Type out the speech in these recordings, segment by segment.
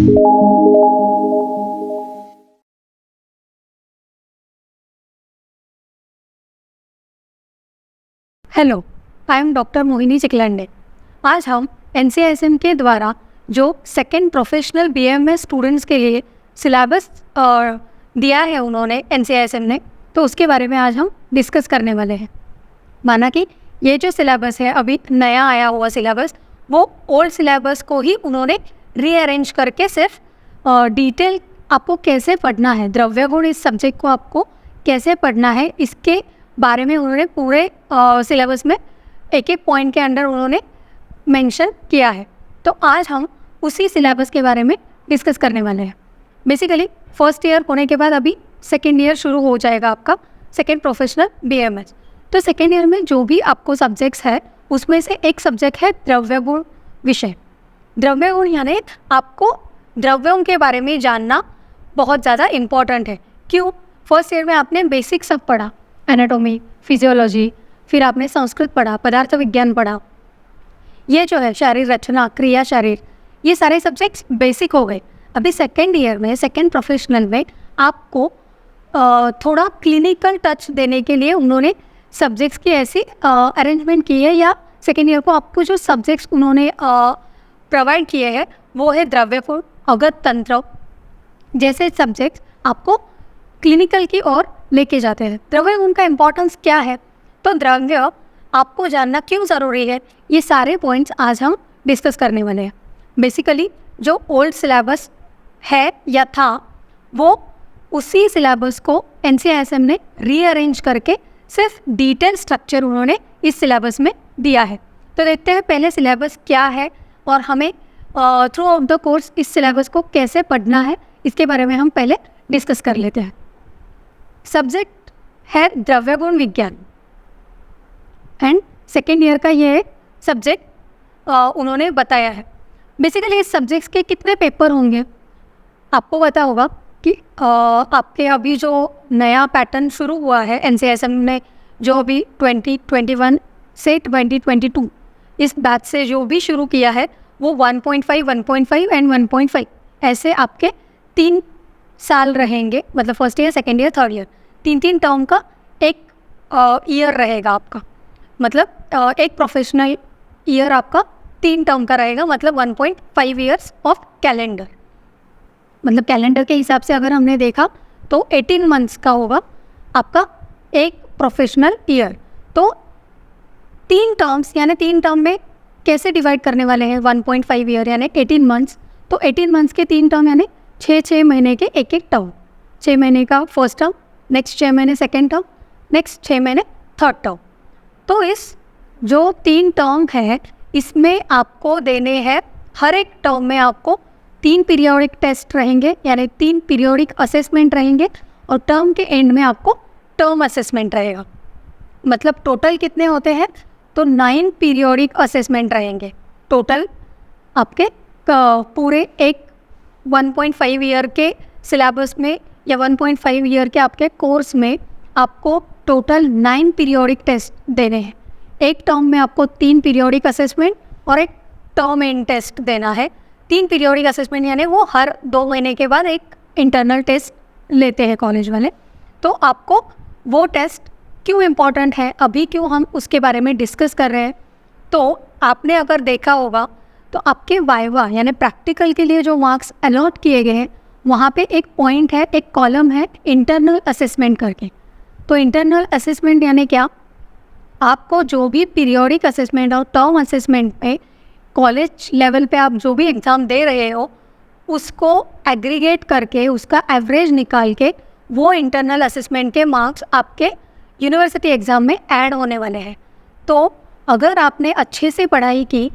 Hello, I am doctor Mohini Chiklande. आज हम NCISM के द्वारा जो सेकेंड प्रोफेशनल BMS स्टूडेंट्स के लिए सिलेबस दिया है उन्होंने NCISM ने, तो उसके बारे में आज हम डिस्कस करने वाले हैं। माना कि ये जो सिलेबस है अभी नया आया हुआ सिलेबस, वो ओल्ड सिलेबस को ही उन्होंने रीअरेंज करके सिर्फ डिटेल आपको कैसे पढ़ना है, द्रव्य गुण इस सब्जेक्ट को आपको कैसे पढ़ना है, इसके बारे में उन्होंने पूरे सिलेबस में एक एक पॉइंट के अंडर उन्होंने मेंशन किया है। तो आज हम उसी सिलेबस के बारे में डिस्कस करने वाले हैं। बेसिकली फर्स्ट ईयर होने के बाद अभी सेकेंड ईयर शुरू हो जाएगा आपका सेकेंड प्रोफेशनल BMS। तो सेकेंड ईयर में जो भी आपको सब्जेक्ट्स है उसमें से एक सब्जेक्ट है द्रव्य गुण विषय। द्रव्य गुण यानी आपको द्रव्यों के बारे में जानना बहुत ज़्यादा इम्पॉर्टेंट है। क्यों? फर्स्ट ईयर में आपने बेसिक सब पढ़ा, एनाटॉमी, फिजियोलॉजी, फिर आपने संस्कृत पढ़ा, पदार्थ विज्ञान पढ़ा, ये जो है शारीर रचना, क्रिया शरीर, ये सारे सब्जेक्ट्स बेसिक हो गए। अभी सेकेंड ईयर में सेकेंड प्रोफेशनल में आपको थोड़ा क्लिनिकल टच देने के लिए उन्होंने सब्जेक्ट्स की ऐसी अरेंजमेंट की है, या सेकेंड ईयर को आपको जो सब्जेक्ट्स उन्होंने प्रोवाइड किए हैं वो है द्रव्य गुण, अगत तंत्र जैसे सब्जेक्ट्स आपको क्लिनिकल की ओर लेके जाते हैं। द्रव्य गुण का इम्पोर्टेंस क्या है, तो द्रव्य आपको जानना क्यों ज़रूरी है, ये सारे पॉइंट्स आज हम डिस्कस करने वाले हैं। बेसिकली जो ओल्ड सिलेबस है या था, वो उसी सिलेबस को NCISM ने रीअरेंज करके सिर्फ डिटेल स्ट्रक्चर उन्होंने इस सिलेबस में दिया है। तो देखते हैं पहले सिलेबस क्या है और हमें थ्रू आउट द कोर्स इस सिलेबस को कैसे पढ़ना है, इसके बारे में हम पहले डिस्कस कर लेते हैं। सब्जेक्ट है द्रव्य गुण विज्ञान एंड सेकेंड ईयर का ये सब्जेक्ट उन्होंने बताया है। बेसिकली इस सब्जेक्ट्स के कितने पेपर होंगे आपको पता होगा कि आपके अभी जो नया पैटर्न शुरू हुआ है NCISM ने, जो अभी 2021 से 2022 इस बैच से जो भी शुरू किया है, वो 1.5, 1.5 एंड 1.5 ऐसे आपके 3 साल रहेंगे। मतलब first year, second year, third year, 3 term का एक ईयर रहेगा आपका। मतलब एक प्रोफेशनल ईयर आपका 3 टर्म का रहेगा, मतलब 1.5 ईयर्स ऑफ कैलेंडर। मतलब कैलेंडर के हिसाब से अगर हमने देखा तो 18 मंथ्स का होगा आपका एक प्रोफेशनल ईयर। तो 3 टर्म्स यानी 3 टर्म में कैसे डिवाइड करने वाले हैं 1.5 ईयर यानी 18 मंथ्स। तो 18 मंथ्स के 3 टर्म यानी 6 महीने के एक टर्म। 6 महीने का फर्स्ट टर्म, नेक्स्ट 6 महीने सेकेंड टर्म, नेक्स्ट 6 महीने थर्ड टर्म। तो इस जो 3 टर्म है इसमें आपको देने हैं, हर एक टर्म में आपको 3 पीरियोडिक टेस्ट रहेंगे, यानी 3 पीरियोडिक असेसमेंट रहेंगे, और टर्म के एंड में आपको टर्म असेसमेंट रहेगा। मतलब टोटल कितने होते हैं, तो 9 पीरियोडिक असेसमेंट रहेंगे टोटल आपके पूरे एक 1.5 ईयर के सिलेबस में, या 1.5 ईयर के आपके कोर्स में आपको टोटल 9 पीरियोडिक टेस्ट देने हैं। एक टर्म में आपको 3 पीरियोडिक असेसमेंट और एक टर्म एंड टेस्ट देना है। 3 पीरियोडिक असेसमेंट यानी वो हर 2 महीने के बाद एक इंटरनल टेस्ट लेते हैं कॉलेज वाले। तो आपको वो टेस्ट क्यों इम्पॉर्टेंट है, अभी क्यों हम उसके बारे में डिस्कस कर रहे हैं, तो आपने अगर देखा होगा तो आपके वाइवा यानी प्रैक्टिकल के लिए जो मार्क्स अलॉट किए गए हैं, वहाँ पे एक पॉइंट है, एक कॉलम है इंटरनल असेसमेंट करके। तो इंटरनल असेसमेंट यानी क्या, आपको जो भी पीरियोडिक असेसमेंट और टर्म असेसमेंट में कॉलेज लेवल पे आप जो भी एग्ज़ाम दे रहे हो, उसको एग्रीगेट करके उसका एवरेज निकाल के वो इंटरनल असेसमेंट के मार्क्स आपके यूनिवर्सिटी एग्ज़ाम में ऐड होने वाले हैं। तो अगर आपने अच्छे से पढ़ाई की,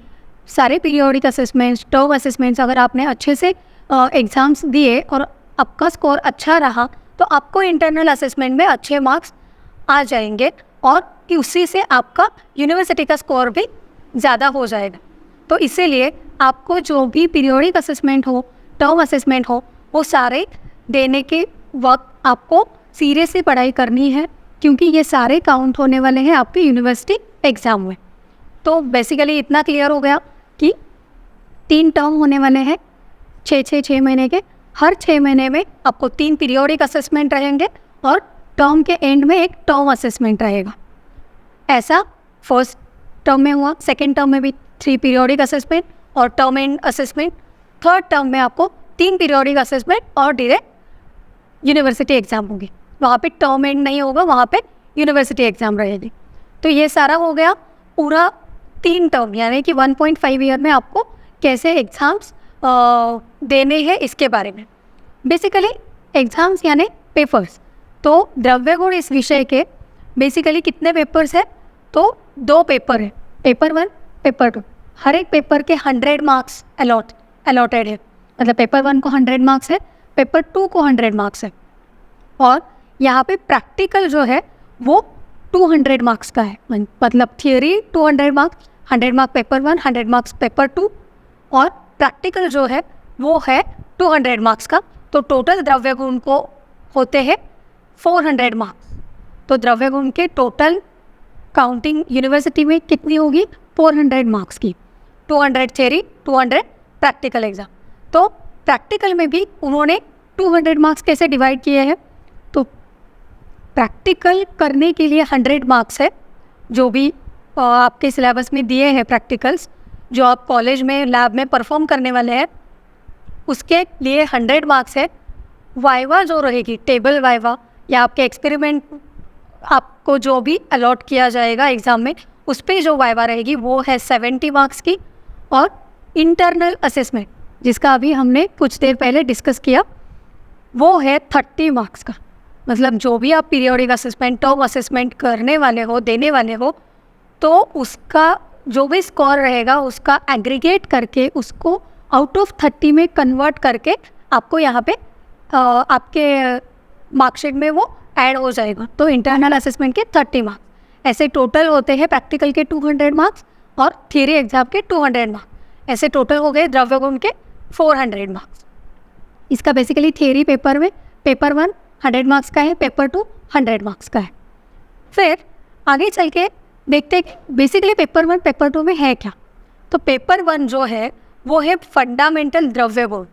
सारे पीरियोडिक असेसमेंट्स, टर्म असेसमेंट्स अगर आपने अच्छे से एग्ज़ाम्स दिए और आपका स्कोर अच्छा रहा, तो आपको इंटरनल असेसमेंट में अच्छे मार्क्स आ जाएंगे, और कि उसी से आपका यूनिवर्सिटी का स्कोर भी ज़्यादा हो जाएगा। तो इसीलिए आपको जो भी पीरियोडिक असेसमेंट हो, टर्म असेसमेंट हो, वो सारे देने के वक्त आपको सीरियसली पढ़ाई करनी है, क्योंकि ये सारे काउंट होने वाले हैं आपके यूनिवर्सिटी एग्ज़ाम में। तो बेसिकली इतना क्लियर हो गया कि 3 टर्म होने वाले हैं, छः महीने के, हर 6 महीने में आपको 3 पीरियोडिक असेसमेंट रहेंगे और टर्म के एंड में एक टर्म असेसमेंट रहेगा। ऐसा फर्स्ट टर्म में हुआ, सेकेंड टर्म में भी 3 पीरियोडिक असेसमेंट और term and assessment, third term में आपको 3 पीरियोडिक असेसमेंट और डायरेक्ट यूनिवर्सिटी एग्ज़ाम होगी। वहाँ पे टर्म एंड नहीं होगा, वहाँ पे यूनिवर्सिटी एग्ज़ाम रहेगी। तो ये सारा हो गया पूरा 3 टर्म, यानी कि 1.5 ईयर में आपको कैसे एग्ज़ाम्स देने हैं इसके बारे में। बेसिकली एग्ज़ाम्स यानी पेपर्स, तो द्रव्य गुण इस विषय के बेसिकली कितने पेपर्स हैं? तो 2 पेपर है, पेपर 1, पेपर 2। हर एक पेपर के 100 मार्क्स अलॉटेड है, मतलब पेपर 1 को 100 मार्क्स है, पेपर 2 को 100 मार्क्स है। और यहाँ पे प्रैक्टिकल जो है वो 200 मार्क्स का है, मतलब theory 200 marks, 100 marks paper 1, 100 marks paper 2, और प्रैक्टिकल जो है वो है 200 मार्क्स का। तो टोटल द्रव्य गुण को होते हैं 400 मार्क्स। तो द्रव्य गुण के टोटल काउंटिंग यूनिवर्सिटी में कितनी होगी? 400 मार्क्स की, 200 थियोरी, 200 प्रैक्टिकल एग्ज़ाम। तो प्रैक्टिकल में भी उन्होंने 200 मार्क्स कैसे डिवाइड किए हैं? तो प्रैक्टिकल करने के लिए 100 मार्क्स है, जो भी आपके सिलेबस में दिए हैं प्रैक्टिकल्स, जो आप कॉलेज में लैब में परफॉर्म करने वाले हैं, उसके लिए 100 मार्क्स है। वाइवा जो रहेगी, टेबल वाइवा या आपके एक्सपेरिमेंट, आपको जो भी अलॉट किया जाएगा एग्ज़ाम में, उस पर जो वाइवा रहेगी वो है 70 मार्क्स की। और इंटरनल असेसमेंट, जिसका अभी हमने कुछ देर पहले डिस्कस किया, वो है 30 मार्क्स का। मतलब जो भी आप पीरियोडिक असेसमेंट, टर्म असेसमेंट करने वाले हो, देने वाले हो, तो उसका जो भी स्कोर रहेगा उसका एग्रीगेट करके उसको आउट ऑफ 30 में कन्वर्ट करके आपको यहाँ पे आपके मार्कशीट में वो ऐड हो जाएगा। तो इंटरनल असेसमेंट के 30 मार्क्स, ऐसे टोटल होते हैं प्रैक्टिकल के 200 मार्क्स और थियरी एग्जाम के 200 मार्क्स। ऐसे टोटल हो गए द्रव्य गुण के 400 मार्क्स। इसका बेसिकली थियरी पेपर में पेपर 1 100 मार्क्स का है, पेपर 2 100 मार्क्स का है। फिर आगे चल के देखते हैं कि बेसिकली पेपर 1 पेपर 2 में है क्या। तो पेपर 1 जो है वो है फंडामेंटल द्रव्य गुण,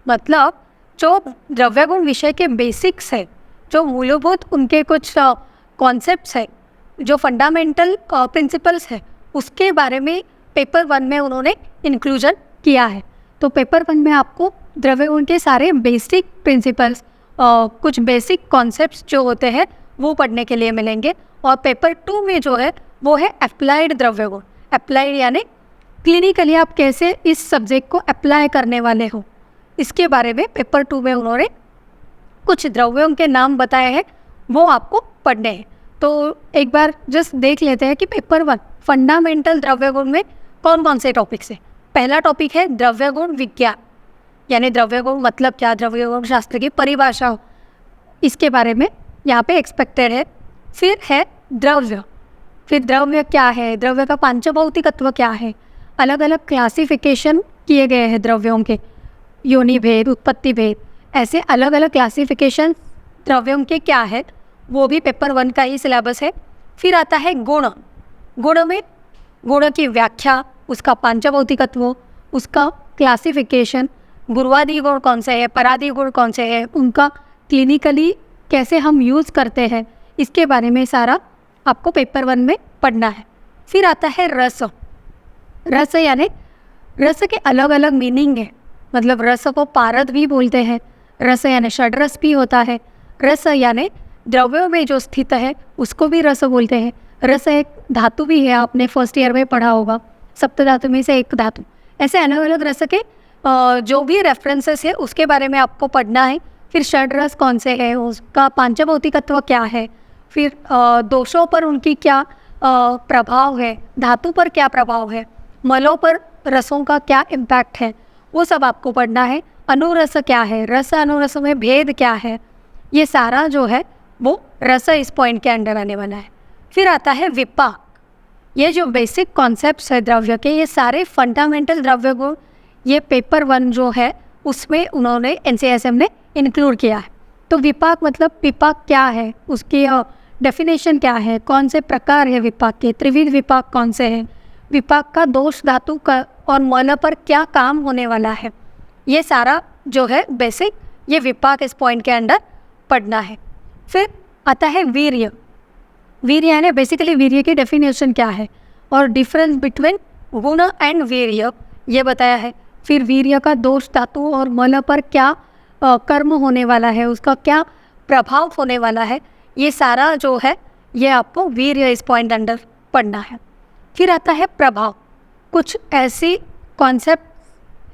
मतलब जो द्रव्य गुण विषय के बेसिक्स है, जो मूलभूत उनके कुछ कॉन्सेप्ट्स है, जो फंडामेंटल प्रिंसिपल्स है, उसके बारे में पेपर 1 में उन्होंने इंक्लूजन किया है। तो पेपर 1 में आपको द्रव्य गुण के सारे बेसिक प्रिंसिपल्स, कुछ बेसिक कॉन्सेप्ट्स जो होते हैं वो पढ़ने के लिए मिलेंगे। और पेपर 2 में जो है वो है अप्लाइड द्रव्य गुण। अप्लाइड यानी क्लिनिकली आप कैसे इस सब्जेक्ट को अप्लाई करने वाले हो, इसके बारे में पेपर 2 में उन्होंने कुछ द्रव्यों के नाम बताए हैं, वो आपको पढ़ने हैं। तो एक बार जस्ट देख लेते हैं कि पेपर 1 फंडामेंटल द्रव्य गुण में कौन कौन से टॉपिक्स हैं। पहला टॉपिक है द्रव्य गुण विज्ञान, यानी द्रव्य गुण मतलब क्या, द्रव्य गुण शास्त्र की परिभाषा, इसके बारे में यहाँ पे एक्सपेक्टेड है। फिर है द्रव्य, फिर द्रव्य क्या है, द्रव्य का पांचभौतिकत्व क्या है, अलग अलग क्लासिफिकेशन किए गए हैं द्रव्यों के, योनि भेद, उत्पत्ति भेद, ऐसे अलग अलग क्लासिफिकेशन द्रव्यों के क्या है, वो भी पेपर 1 का ही सिलेबस है। फिर आता है गुण, गुण में गुण की व्याख्या, उसका पांचभौतिकत्व, उसका क्लासिफिकेशन, गुरुवादी गुण कौन से हैं, परादी गुण कौन से हैं, उनका क्लिनिकली कैसे हम यूज़ करते हैं, इसके बारे में सारा आपको पेपर 1 में पढ़ना है। फिर आता है रस, रस यानी रस के अलग अलग मीनिंग है, मतलब रस को पारद भी बोलते हैं, रस यानी षड्रस भी होता है, रस यानी द्रव्यों में जो स्थित है उसको भी रस बोलते हैं। रस एक धातु भी है, आपने फर्स्ट ईयर में पढ़ा होगा, सप्त धातु में से एक धातु। ऐसे अलग अलग रस के जो भी रेफरेंसेस है उसके बारे में आपको पढ़ना है। फिर षड्रस कौन से है, उसका पांचभौतिकत्व क्या है, फिर दोषों पर उनकी क्या प्रभाव है, धातु पर क्या प्रभाव है, मलों पर रसों का क्या इम्पैक्ट है, वो सब आपको पढ़ना है। अनुरस क्या है, रस अनुरस में भेद क्या है, ये सारा जो है वो रस इस पॉइंट के अंडर आने वाला है। फिर आता है विपाक, ये जो बेसिक कॉन्सेप्ट्स है द्रव्य के, ये सारे फंडामेंटल द्रव्य गुण ये पेपर 1 जो है उसमें उन्होंने NCSM ने इंक्लूड किया है। तो विपाक मतलब विपाक क्या है, उसकी डेफिनेशन क्या है, कौन से प्रकार है विपाक के, त्रिविध विपाक कौन से हैं, विपाक का दोष धातु का और मल पर क्या काम होने वाला है, ये सारा जो है बेसिक, ये विपाक इस पॉइंट के अंडर पढ़ना है। फिर आता है वीर्य। वीर्य यानी बेसिकली वीर्य की डेफिनेशन क्या है और डिफरेंस बिटवीन गुण एंड वीर्य ये बताया है। फिर वीर्य का दोष धातु और मल पर क्या कर्म होने वाला है, उसका क्या प्रभाव होने वाला है, ये सारा जो है ये आपको वीर्य इस पॉइंट अंडर पढ़ना है। फिर आता है प्रभाव। कुछ ऐसी कॉन्सेप्ट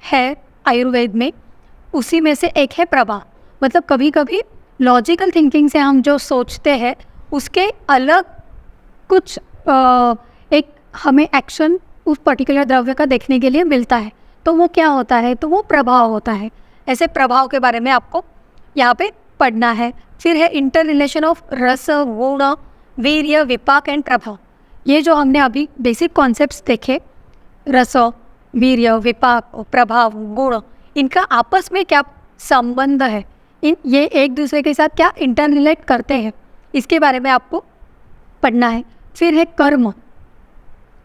है आयुर्वेद में, उसी में से एक है प्रभाव। मतलब कभी कभी लॉजिकल थिंकिंग से हम जो सोचते हैं उसके अलग कुछ एक हमें एक्शन उस पर्टिकुलर द्रव्य का देखने के लिए मिलता है, तो वो क्या होता है, तो वो प्रभाव होता है। ऐसे प्रभाव के बारे में आपको यहाँ पे पढ़ना है। फिर है इंटर रिलेशन ऑफ रस, गुण, वीर्य, विपाक एंड प्रभाव। ये जो हमने अभी बेसिक कॉन्सेप्ट्स देखे, रस, वीर्य, विपाक, प्रभाव, गुण, इनका आपस में क्या संबंध है, ये एक दूसरे के साथ क्या इंटर रिलेट करते हैं, इसके बारे में आपको पढ़ना है। फिर है कर्म।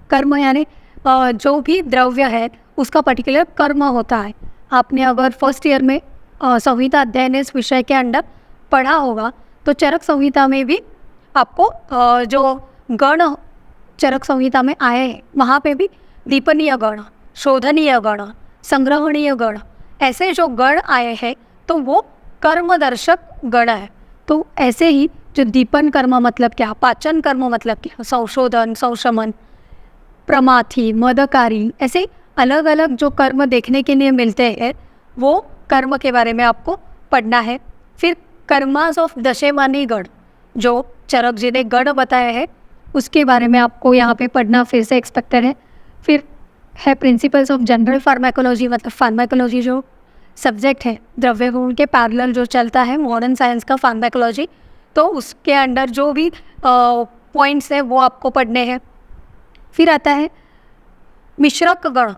कर्म यानी जो भी द्रव्य है उसका पर्टिकुलर कर्म होता है। आपने अगर फर्स्ट ईयर में संहिता अध्ययन इस विषय के अंडर पढ़ा होगा तो चरक संहिता में भी आपको जो गण चरक संहिता में आए हैं वहाँ पे भी दीपनीय गण, शोधनीय गण, संग्रहणीय गण, ऐसे जो गण आए हैं तो वो कर्मदर्शक गण है। तो ऐसे ही जो दीपन कर्म मतलब क्या, पाचन कर्म मतलब क्या, संशोधन, संशमन, प्रमाथी, मदकारी, ऐसे अलग अलग जो कर्म देखने के लिए मिलते हैं वो कर्म के बारे में आपको पढ़ना है। फिर कर्मास ऑफ दशेमानी गण, जो चरक जी ने गण बताया है उसके बारे में आपको यहाँ पे पढ़ना फिर से एक्सपेक्टेड है। फिर है प्रिंसिपल्स ऑफ जनरल फार्माकोलॉजी, मतलब फार्माकोलॉजी जो सब्जेक्ट है द्रव्य गुण के पैरेलल जो चलता है मॉडर्न साइंस का फार्माकोलॉजी, तो उसके अंडर जो भी पॉइंट्स हैं वो आपको पढ़ने हैं। फिर आता है मिश्रक गण।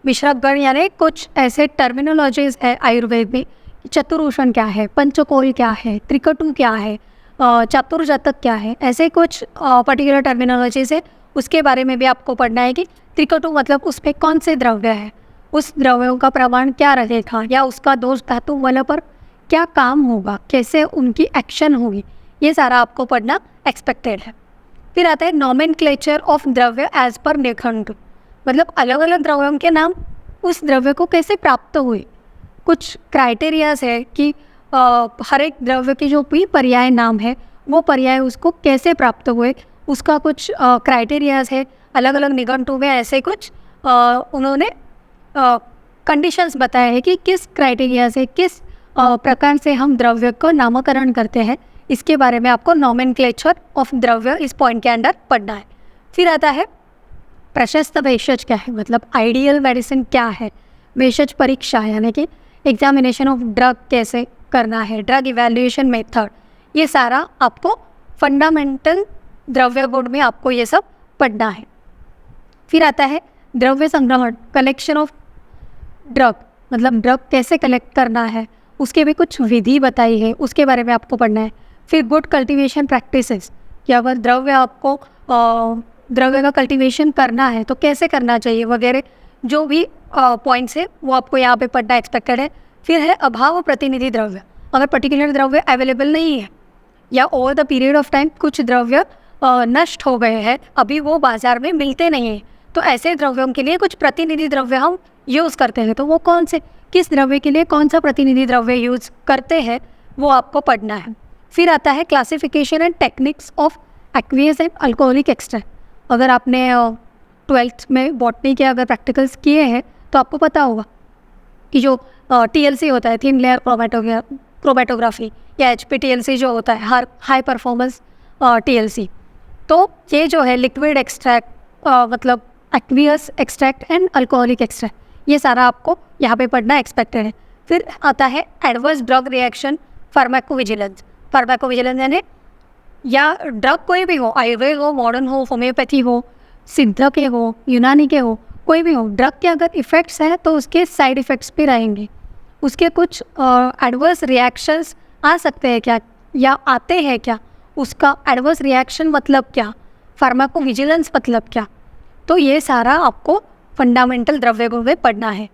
मिश्रक गण यानी कुछ ऐसे टर्मिनोलॉजीज है आयुर्वेद में, चतुर्भुषण क्या है, पंचकोल क्या है, त्रिकटु क्या है, चातुर्जातक क्या है, ऐसे कुछ पर्टिकुलर टर्मिनोलॉजीज है, उसके बारे में भी आपको पढ़ना है कि त्रिकटु मतलब उसमें कौन से द्रव्य है, उस द्रव्यों का प्रमाण क्या रहेगा, या उसका दोष धातु वाला पर क्या काम होगा, कैसे उनकी एक्शन होगी, ये सारा आपको पढ़ना एक्सपेक्टेड है। फिर आता है नॉमेनक्लेचर ऑफ द्रव्य एज पर निघंटु, मतलब अलग अलग द्रव्यों के नाम उस द्रव्य को कैसे प्राप्त हुए। कुछ क्राइटेरियाज है कि हर एक द्रव्य के जो भी पर्याय नाम है वो पर्याय उसको कैसे प्राप्त हुए, उसका कुछ क्राइटेरियाज है। अलग अलग निघंटु में ऐसे कुछ उन्होंने कंडीशंस बताए हैं कि किस क्राइटेरिया से किस प्रकार से हम द्रव्य को नामकरण करते हैं, इसके बारे में आपको नॉमेनक्लेचर ऑफ द्रव्य इस पॉइंट के अंडर पढ़ना है। फिर आता है प्रशस्त भेषज क्या है, मतलब आइडियल मेडिसिन क्या है, भेषज परीक्षा यानी कि एग्जामिनेशन ऑफ ड्रग कैसे करना है, ड्रग इवैल्यूएशन मेथड, ये सारा आपको फंडामेंटल द्रव्य गुण में आपको ये सब पढ़ना है। फिर आता है द्रव्य संग्रहण, कलेक्शन ऑफ ड्रग, मतलब ड्रग कैसे कलेक्ट करना है, उसके भी कुछ विधि बताई है, उसके बारे में आपको पढ़ना है। फिर गुड कल्टीवेशन प्रैक्टिसेस, कि अगर द्रव्य आपको द्रव्य का कल्टीवेशन करना है तो कैसे करना चाहिए वगैरह जो भी पॉइंट्स है वो आपको यहाँ पे पढ़ना एक्सपेक्टेड है। फिर है अभाव प्रतिनिधि द्रव्य, अगर पर्टिकुलर द्रव्य अवेलेबल नहीं है या over the period of time कुछ द्रव्य नष्ट हो गए हैं, अभी वो बाज़ार में मिलते नहीं हैं, तो ऐसे द्रव्यों के लिए कुछ प्रतिनिधि द्रव्य हम यूज़ करते हैं, तो वो कौन से, किस द्रव्य के लिए कौन सा प्रतिनिधि द्रव्य यूज़ करते हैं वो आपको पढ़ना है। फिर आता है classification and techniques of aqueous and alcoholic extract. अगर आपने 12th में बॉटनी के अगर प्रैक्टिकल्स किए हैं तो आपको पता होगा कि जो TLC होता है, थिन लेयर क्रोमेटोग्राफी, या HPTLC जो होता है हाई परफॉर्मेंस TLC, तो ये जो है लिक्विड एक्सट्रैक्ट मतलब aqueous extract and alcoholic extract, ये सारा आपको यहाँ पे पढ़ना एक्सपेक्टेड है। फिर आता है adverse drug reaction pharmacovigilance. Pharmacovigilance यानी या ड्रग कोई भी हो, आयुर्वेद हो, मॉडर्न हो, होम्योपैथी हो, सिद्ध के हो, यूनानी के हो, कोई भी हो, ड्रग के अगर इफ़ेक्ट्स हैं तो उसके साइड इफ़ेक्ट्स भी रहेंगे, उसके कुछ एडवर्स रिएक्शंस आ सकते हैं क्या या आते हैं क्या, उसका एडवर्स रिएक्शन मतलब क्या, फार्माकोविजिलेंस मतलब क्या, तो ये सारा आपको फंडामेंटल द्रव्य गुण में पढ़ना है।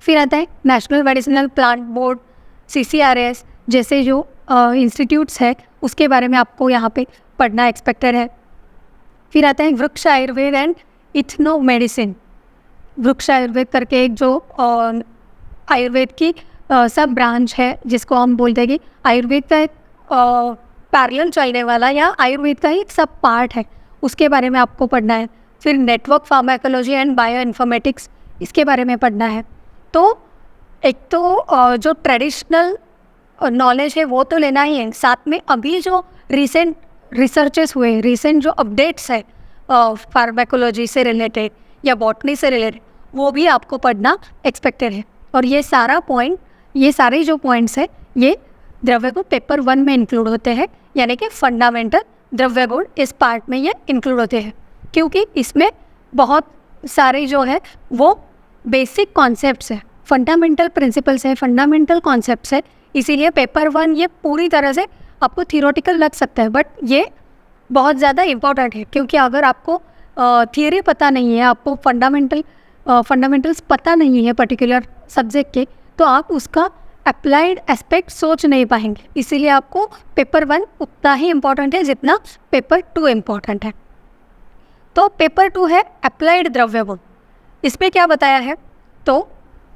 फिर आता है national medicinal plant board, CCRS जैसे जो इंस्टीट्यूट्स है उसके बारे में आपको यहाँ पे पढ़ना एक्सपेक्टेड है। फिर आता है वृक्ष आयुर्वेद एंड इथनो मेडिसिन। वृक्ष आयुर्वेद करके एक जो आयुर्वेद की सब ब्रांच है जिसको हम बोलते हैं कि आयुर्वेद का एक पैरेलल चलने वाला या आयुर्वेद का एक सब पार्ट है, उसके बारे में आपको पढ़ना है। फिर network pharmacology and bio informatics, इसके बारे में पढ़ना है। तो एक तो जो ट्रेडिशनल नॉलेज है वो तो लेना ही है, साथ में अभी जो रिसेंट रिसर्चेस हुए, रिसेंट जो अपडेट्स है फार्माकोलॉजी से रिलेटेड या बॉटनी से रिलेटेड, वो भी आपको पढ़ना एक्सपेक्टेड है। और ये सारे जो पॉइंट्स है ये द्रव्य गुण पेपर 1 में इंक्लूड होते हैं, यानी कि फंडामेंटल द्रव्य गुण इस पार्ट में ये इंक्लूड होते हैं, क्योंकि इसमें बहुत सारे जो है वो बेसिक कॉन्सेप्ट्स है, फंडामेंटल प्रिंसिपल्स है, फंडामेंटल कॉन्सेप्ट्स है। इसीलिए पेपर 1 ये पूरी तरह से आपको थियोरेटिकल लग सकता है, बट ये बहुत ज़्यादा इम्पॉर्टेंट है, क्योंकि अगर आपको थियरी पता नहीं है, आपको फंडामेंटल्स पता नहीं है पर्टिकुलर सब्जेक्ट के, तो आप उसका अप्लाइड एस्पेक्ट सोच नहीं पाएंगे। इसीलिए आपको पेपर 1 उतना ही इम्पॉर्टेंट है जितना पेपर 2 इम्पॉर्टेंट है। तो पेपर 2 है अप्लाइड द्रव्य गुण। इसमें क्या बताया है, तो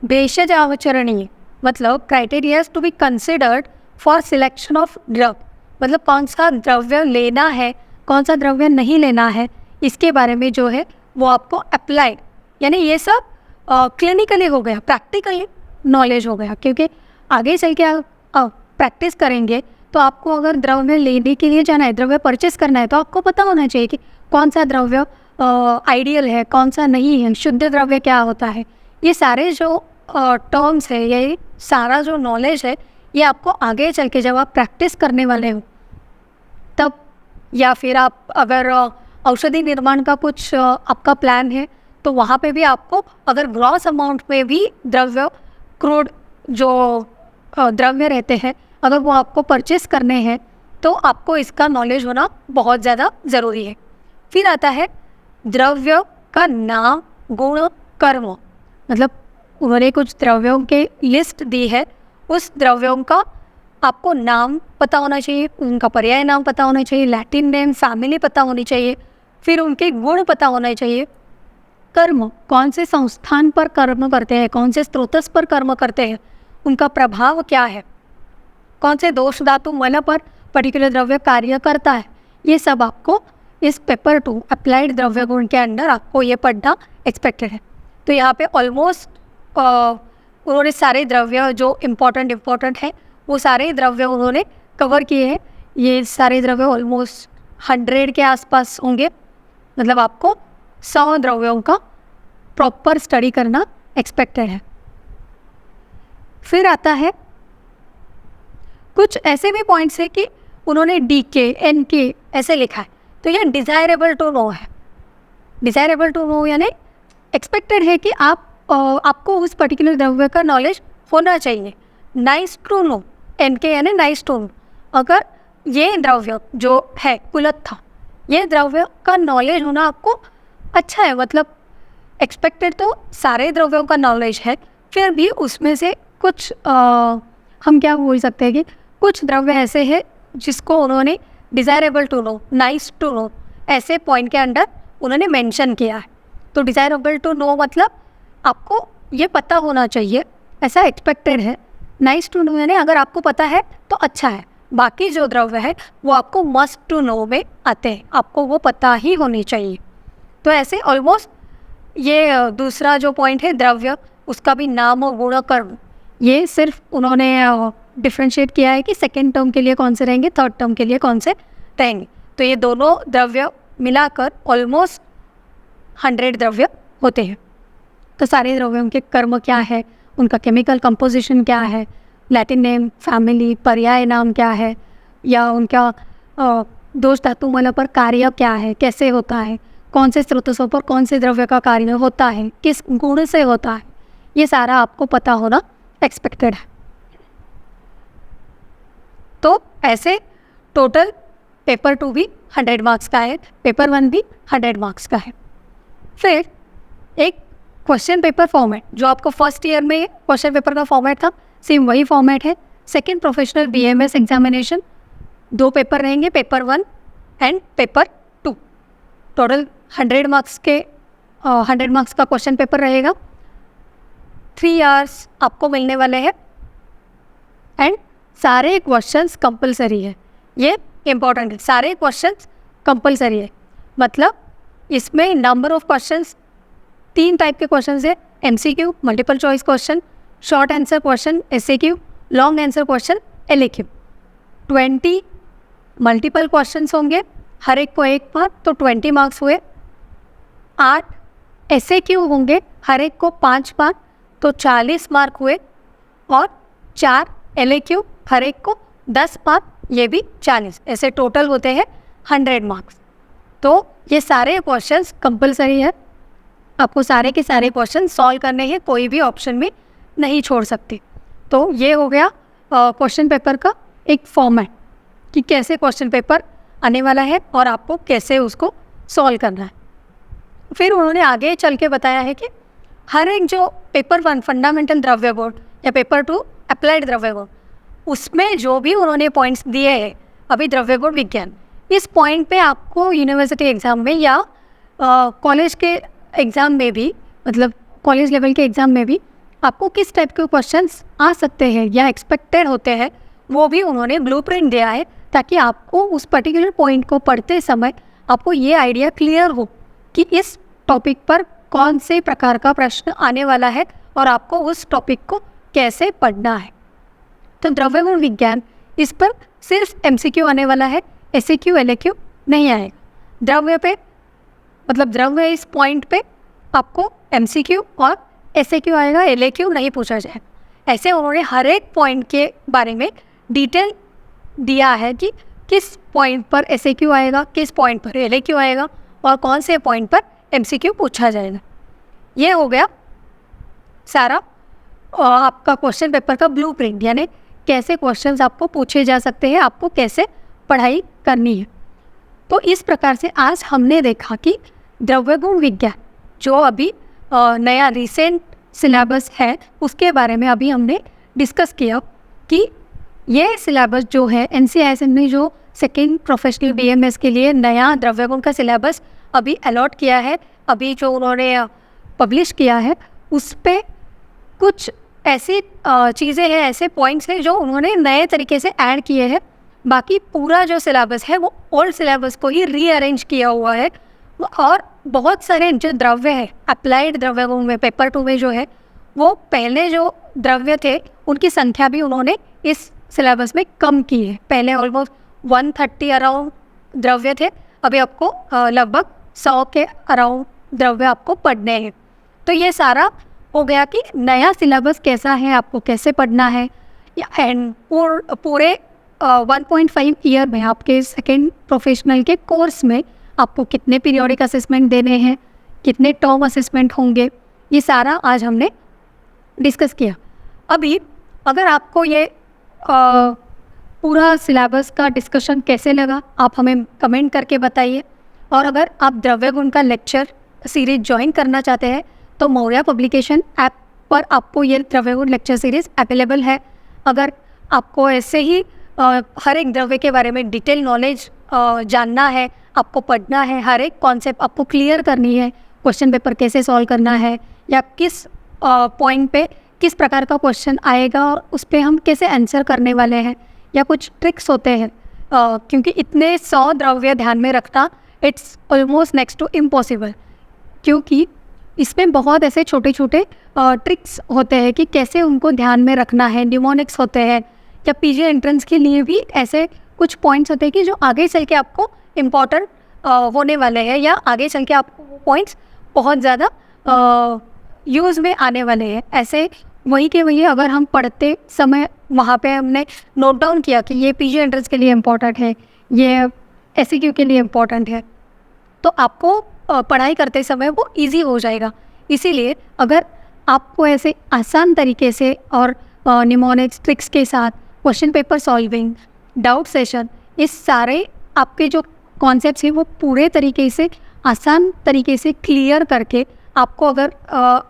भेषज आचरणीय मतलब criteria to be considered for selection of drug, मतलब कौन सा द्रव्य लेना है, कौन सा द्रव्य नहीं लेना है, इसके बारे में जो है वो आपको अप्लाइड, यानी ये सब क्लिनिकली हो गया, प्रैक्टिकली नॉलेज हो गया। क्योंकि आगे चल के प्रैक्टिस करेंगे तो आपको अगर द्रव्य लेने के लिए जाना है, द्रव्य परचेस करना है, तो आपको पता होना चाहिए कि कौन सा द्रव्य आइडियल है, कौन सा नहीं है, शुद्ध द्रव्य क्या होता है। ये सारे जो टर्म्स है, ये सारा जो नॉलेज है, ये आपको आगे चल के जब आप प्रैक्टिस करने वाले हो तब, या फिर आप अगर औषधि निर्माण का कुछ आपका प्लान है तो वहाँ पे भी आपको अगर ग्रॉस अमाउंट में भी द्रव्य क्रूड जो द्रव्य रहते हैं अगर वो आपको परचेस करने हैं तो आपको इसका नॉलेज होना बहुत ज़्यादा ज़रूरी है। फिर आता है द्रव्य का नाम, गुण, कर्म, मतलब उन्होंने कुछ द्रव्यों के लिस्ट दी है, उस द्रव्यों का आपको नाम पता होना चाहिए, उनका पर्याय नाम पता होना चाहिए, लैटिन नेम, फैमिली पता होनी चाहिए, फिर उनके गुण पता होना चाहिए, कर्म कौन से संस्थान पर कर्म करते हैं, कौन से स्रोतस पर कर्म करते हैं, उनका प्रभाव क्या है, कौन से दोष धातु मन पर पर्टिकुलर द्रव्य कार्य करता है, ये सब आपको इस पेपर 2 अप्लाइड द्रव्य गुण के अंदर आपको ये पढ़ना एक्सपेक्टेड है। तो यहाँ पे ऑलमोस्ट उन्होंने सारे द्रव्य जो इम्पोर्टेंट है वो सारे द्रव्य उन्होंने कवर किए हैं। ये सारे द्रव्य ऑलमोस्ट 100 के आसपास होंगे, मतलब आपको 100 द्रव्यों का प्रॉपर स्टडी करना एक्सपेक्टेड है। फिर आता है कुछ ऐसे भी पॉइंट्स है कि उन्होंने DK, NK ऐसे लिखा है, तो ये डिज़ायरेबल टू नो है। डिज़ायरेबल टू नो यानी एक्सपेक्टेड है कि आपको उस पर्टिकुलर द्रव्य का नॉलेज होना चाहिए। नाइस टू नो, NK यानी नाइस टू नो, अगर ये द्रव्य जो है कुलत्था, ये द्रव्य का नॉलेज होना आपको अच्छा है, मतलब एक्सपेक्टेड तो सारे द्रव्यों का नॉलेज है, फिर भी उसमें से कुछ हम क्या बोल सकते हैं कि कुछ द्रव्य ऐसे हैं जिसको उन्होंने desirable to know, nice to know ऐसे पॉइंट के अंडर उन्होंने मेंशन किया है। तो डिज़ायरेबल टू नो मतलब आपको ये पता होना चाहिए, ऐसा एक्सपेक्टेड है। नाइस टू नो यानी अगर आपको पता है तो अच्छा है, बाकी जो द्रव्य है वो आपको मस्ट टू नो में आते हैं, आपको वो पता ही होनी चाहिए। तो ऐसे ऑलमोस्ट ये दूसरा जो पॉइंट है द्रव्य, उसका भी नाम और गुण कर्म, ये सिर्फ उन्होंने डिफ्रेंशिएट किया है कि सेकेंड टर्म के लिए कौन से रहेंगे, थर्ड टर्म के लिए कौन से रहेंगे। तो ये दोनों द्रव्य मिलाकर ऑलमोस्ट 100 द्रव्य होते हैं। तो सारे द्रव्यों के कर्म क्या है, उनका केमिकल कंपोजिशन क्या है, लैटिन नेम, फैमिली, पर्याय नाम क्या है, या उनका दोष धातु मल पर कार्य क्या है, कैसे होता है, कौन से स्रोतों पर कौन से द्रव्य का कार्य होता है, किस गुण से होता है, ये सारा आपको पता होना एक्सपेक्टेड है। तो ऐसे टोटल पेपर 2 भी 100 मार्क्स का है, पेपर 1 भी 100 मार्क्स का है। फिर एक क्वेश्चन पेपर फॉर्मेट जो आपको फर्स्ट ईयर में क्वेश्चन पेपर का फॉर्मेट था, सेम वही फॉर्मेट है। Second professional BMS examination 2 paper रहेंगे, paper 1 and paper 2। Total 100 marks का क्वेश्चन पेपर रहेगा। 3 आवर्स आपको मिलने वाले हैं एंड सारे क्वेश्चंस कंपलसरी है। ये इम्पॉर्टेंट है, सारे क्वेश्चंस कंपलसरी है। मतलब इसमें नंबर ऑफ क्वेश्चंस 3 टाइप के क्वेश्चंस है, MCQ multiple choice question, short answer question SAQ, long answer question LAQ। 20 multiple questions होंगे, हर एक को 1 मार्क, तो 20 मार्क्स हुए। 8 SAQ होंगे, हर एक को 5 मार्क, तो 40 मार्क हुए। और 4 LAQ, हर एक को 10 मार्क, ये भी 40। ऐसे टोटल होते हैं 100 मार्क्स। तो ये सारे क्वेश्चंस कंपलसरी है, आपको सारे के सारे क्वेश्चन सॉल्व करने हैं, कोई भी ऑप्शन में नहीं छोड़ सकते। तो ये हो गया क्वेश्चन पेपर का एक फॉर्मेट कि कैसे क्वेश्चन पेपर आने वाला है और आपको कैसे उसको सॉल्व करना है। फिर उन्होंने आगे चल के बताया है कि हर एक जो पेपर 1 फंडामेंटल द्रव्य बोर्ड या पेपर 2 अप्लाइड द्रव्य बोर्ड, उसमें जो भी उन्होंने पॉइंट्स दिए हैं अभी द्रव्य बोर्ड विज्ञान, इस पॉइंट पे आपको यूनिवर्सिटी एग्ज़ाम में या कॉलेज के एग्ज़ाम में भी, मतलब कॉलेज लेवल के एग्ज़ाम में भी आपको किस टाइप के क्वेश्चंस आ सकते हैं या एक्सपेक्टेड होते हैं, वो भी उन्होंने ब्लूप्रिंट दिया है, ताकि आपको उस पर्टिकुलर पॉइंट को पढ़ते समय आपको ये आइडिया क्लियर हो कि इस टॉपिक पर कौन से प्रकार का प्रश्न आने वाला है और आपको उस टॉपिक को कैसे पढ़ना है। तो द्रव्य गुण विज्ञान, इस पर सिर्फ MCQ आने वाला है, SAQ LAQ नहीं आएगा। द्रव्य पे, मतलब द्रव्य इस पॉइंट पे आपको MCQ और SAQ आएगा, LAQ नहीं पूछा जाए। ऐसे उन्होंने हर एक पॉइंट के बारे में डिटेल दिया है कि किस पॉइंट पर SAQ आएगा, किस पॉइंट पर LAQ आएगा और कौन से पॉइंट पर MCQ पूछा जाएगा। ये हो गया सारा आपका क्वेश्चन पेपर का ब्लूप्रिंट, यानी कैसे क्वेश्चंस आपको पूछे जा सकते हैं, आपको कैसे पढ़ाई करनी है। तो इस प्रकार से आज हमने देखा कि द्रव्य गुण विज्ञान जो अभी नया रिसेंट सिलेबस है, उसके बारे में अभी हमने डिस्कस किया कि ये सिलेबस जो है NCISM ने जो सेकेंड प्रोफेशनल BMS के लिए नया द्रव्य गुण का सिलेबस अभी अलॉट किया है, अभी जो उन्होंने पब्लिश किया है, उस पर कुछ ऐसी चीज़ें हैं, ऐसे पॉइंट्स हैं जो उन्होंने नए तरीके से ऐड किए हैं। बाकी पूरा जो सिलेबस है वो ओल्ड सिलेबस को ही रीअरेंज किया हुआ है। और बहुत सारे जो द्रव्य है अप्लाइड द्रव्य गुण में पेपर 2 में जो है, वो पहले जो द्रव्य थे उनकी संख्या भी उन्होंने इस सिलेबस में कम की है। पहले ऑलमोस्ट 130 अराउंड द्रव्य थे, अभी आपको लगभग 100 के अराउंड द्रव्य आपको पढ़ने हैं। तो ये सारा हो गया कि नया सिलेबस कैसा है, आपको कैसे पढ़ना है। एंड पूरे 1.5 ईयर में आपके सेकेंड प्रोफेशनल के कोर्स में आपको कितने पीरियोडिक असेसमेंट देने हैं, कितने टर्म असेसमेंट होंगे, ये सारा आज हमने डिस्कस किया। अभी अगर आपको ये पूरा सिलेबस का डिस्कशन कैसे लगा, आप हमें कमेंट करके बताइए। और अगर आप द्रव्य गुण का लेक्चर सीरीज ज्वाइन करना चाहते हैं तो मौर्या पब्लिकेशन ऐप पर आपको ये द्रव्य गुण लेक्चर सीरीज़ अवेलेबल है। अगर आपको ऐसे ही हर एक द्रव्य के बारे में डिटेल नॉलेज जानना है, आपको पढ़ना है, हर एक कॉन्सेप्ट आपको क्लियर करनी है, क्वेश्चन पेपर कैसे सॉल्व करना है या किस पॉइंट पे किस प्रकार का क्वेश्चन आएगा और उस पर हम कैसे आंसर करने वाले हैं, या कुछ ट्रिक्स होते हैं, क्योंकि इतने 100 द्रव्य ध्यान में रखना it's almost next to impossible, क्योंकि इसमें बहुत ऐसे छोटे छोटे ट्रिक्स होते हैं कि कैसे उनको ध्यान में रखना है। न्यूमोनिक्स होते हैं या PG एंट्रेंस के लिए भी ऐसे कुछ पॉइंट्स होते हैं कि जो आगे चल के आपको इम्पॉर्टेंट होने वाले हैं, या आगे चल के आपको वो पॉइंट्स बहुत ज़्यादा यूज़ में आने वाले हैं। ऐसे वही के वही अगर हम पढ़ते समय वहाँ पे हमने नोट डाउन किया कि ये PG एंट्रेंस के लिए इम्पॉर्टेंट है, ये SEQ के लिए इम्पॉर्टेंट है, तो आपको पढ़ाई करते समय वो इजी हो जाएगा। इसीलिए अगर आपको ऐसे आसान तरीके से और निमोनिक्स ट्रिक्स के साथ question paper solving, doubt session, इस सारे आपके जो कॉन्सेप्ट्स हैं वो पूरे तरीके से आसान तरीके से क्लियर करके आपको अगर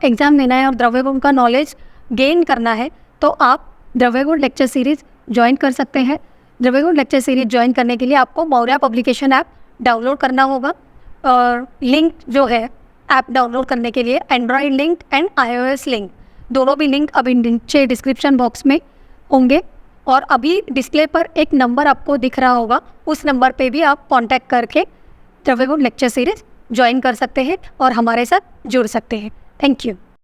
एग्ज़ाम देना है और द्रव्यगुण का नॉलेज गेन करना है तो आप द्रव्यगुण लेक्चर सीरीज़ ज्वाइन कर सकते हैं। द्रव्यगुण लेक्चर सीरीज़ ज्वाइन करने के लिए आपको मौर्या पब्लिकेशन ऐप डाउनलोड करना होगा, और लिंक जो है ऐप डाउनलोड करने के लिए Android link and iOS link, दोनों भी लिंक अभी नीचे डिस्क्रिप्शन बॉक्स में होंगे। और अभी डिस्प्ले पर एक नंबर आपको दिख रहा होगा, उस नंबर पे भी आप कांटेक्ट करके द्रव्यगुण लेक्चर सीरीज़ ज्वाइन कर सकते हैं और हमारे साथ जुड़ सकते हैं। Thank you.